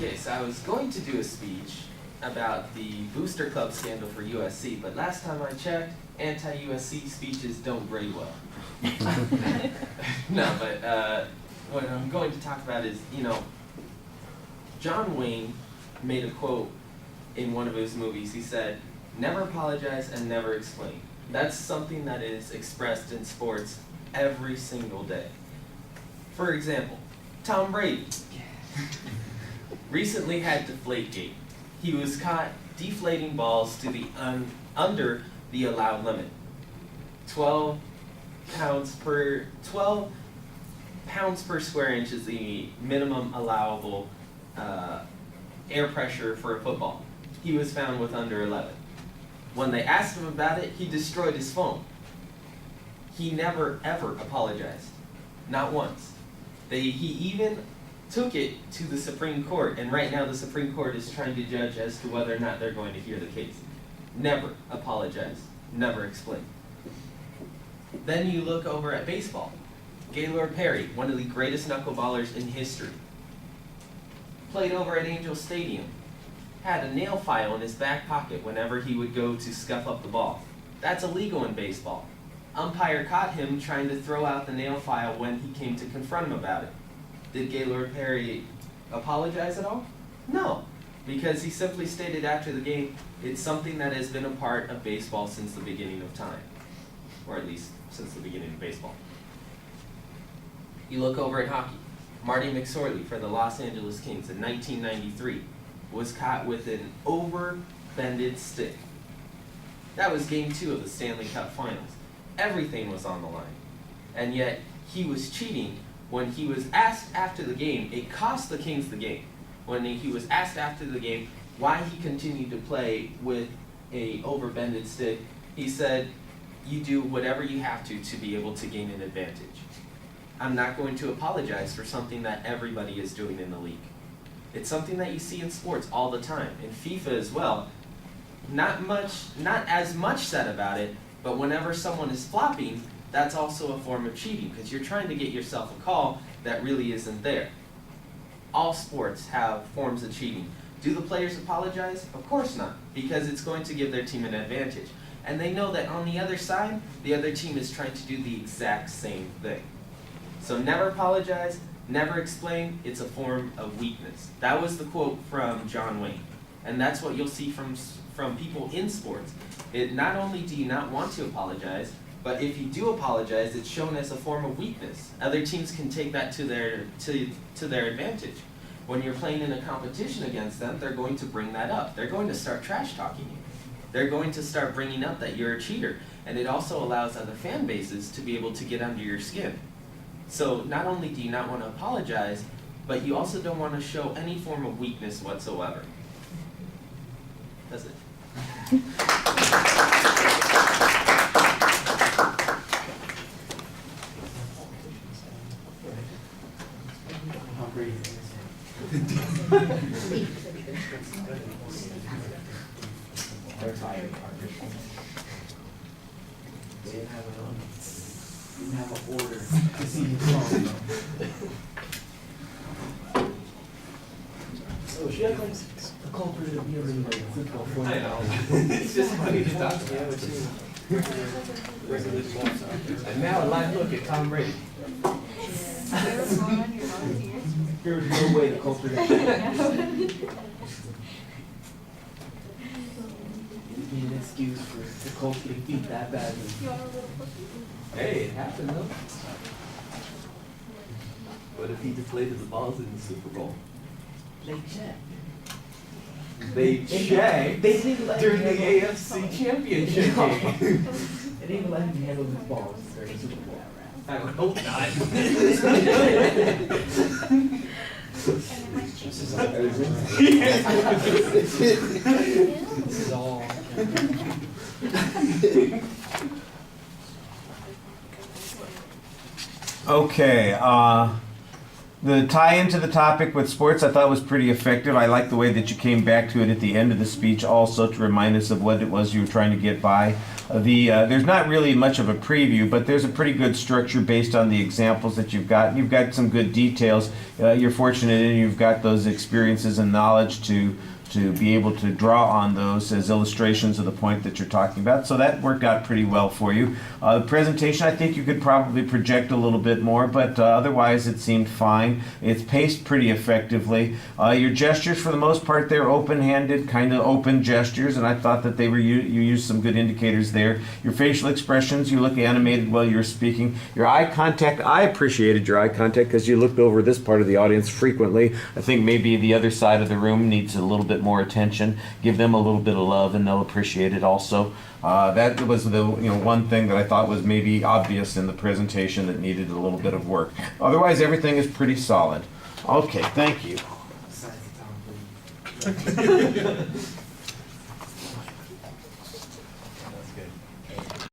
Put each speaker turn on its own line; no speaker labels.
Okay, so I was going to do a speech about the booster club scandal for USC, but last time I checked, anti-USC speeches don't grade well. No, but what I'm going to talk about is, John Wayne made a quote in one of his movies. He said, "Never apologize and never explain." That's something that is expressed in sports every single day. For example, Tom Brady recently had Deflategate. He was caught deflating balls to the under the allowed limit. 12 pounds per square inch is the minimum allowable air pressure for a football. He was found with under 11. When they asked him about it, he destroyed his phone. He never ever apologized, not once. He even took it to the Supreme Court, and right now the Supreme Court is trying to judge as to whether or not they're going to hear the case. Never apologized, never explained. Then you look over at baseball. Gaylord Perry, one of the greatest knuckleballers in history, played over at Angel Stadium, had a nail file in his back pocket whenever he would go to scuff up the ball. That's illegal in baseball. Umpire caught him trying to throw out the nail file when he came to confront him about it. Did Gaylord Perry apologize at all? No, because he simply stated after the game, it's something that has been a part of baseball since the beginning of time, or at least since the beginning of baseball. You look over at hockey. Marty McSorley for the Los Angeles Kings in 1993 was caught with an over-bended stick. That was Game 2 of the Stanley Cup Finals. Everything was on the line. And yet, he was cheating when he was asked after the game. It cost the Kings the game. When he was asked after the game why he continued to play with a over-bended stick, he said, "You do whatever you have to be able to gain an advantage. I'm not going to apologize for something that everybody is doing in the league." It's something that you see in sports all the time, in FIFA as well. Not as much said about it, but whenever someone is flopping, that's also a form of cheating, because you're trying to get yourself a call that really isn't there. All sports have forms of cheating. Do the players apologize? Of course not, because it's going to give their team an advantage. And they know that on the other side, the other team is trying to do the exact same thing. So never apologize, never explain, it's a form of weakness. That was the quote from John Wayne. And that's what you'll see from people in sports. Not only do you not want to apologize, but if you do apologize, it's shown as a form of weakness. Other teams can take that to their advantage. When you're playing in a competition against them, they're going to bring that up. They're going to start trash talking you. They're going to start bringing up that you're a cheater. And it also allows other fan bases to be able to get under your skin. So not only do you not want to apologize, but you also don't want to show any form of weakness whatsoever. That's it.
They didn't have an order to see his phone. So she had like the culprit of being like football for
I know. It's just funny to talk about. And now a live look at Tom Brady.
There's no way the culprit be an excuse for the culprit to beat that badly.
Hey, it happened though.
What if he deflated the balls in the Super Bowl?
They check.
They checked
They didn't let
during the
him handle-
AFC Championship game.
They didn't even let him handle his balls during the Super Bowl.
I would hope not.
This is all.
Okay, the tie into the topic with sports I thought was pretty effective. I like the way that you came back to it at the end of the speech also to remind us of what it was you were trying to get by. There's not really much of a preview, but there's a pretty good structure based on the examples that you've got. You've got some good details. You're fortunate in you've got those experiences and knowledge to be able to draw on those as illustrations of the point that you're talking about. So that worked out pretty well for you. The presentation, I think you could probably project a little bit more, but otherwise it seemed fine. It's paced pretty effectively. Your gestures, for the most part, they're open-handed, kind of open gestures, and I thought that they were you used some good indicators there. Your facial expressions, you look animated while you were speaking. Your eye contact, I appreciated your eye contact because you looked over this part of the audience frequently. I think maybe the other side of the room needs a little bit more attention. Give them a little bit of love and they'll appreciate it also. That was the one thing that I thought was maybe obvious in the presentation that needed a little bit of work. Otherwise, everything is pretty solid. Okay, thank you.
Besides the top, please.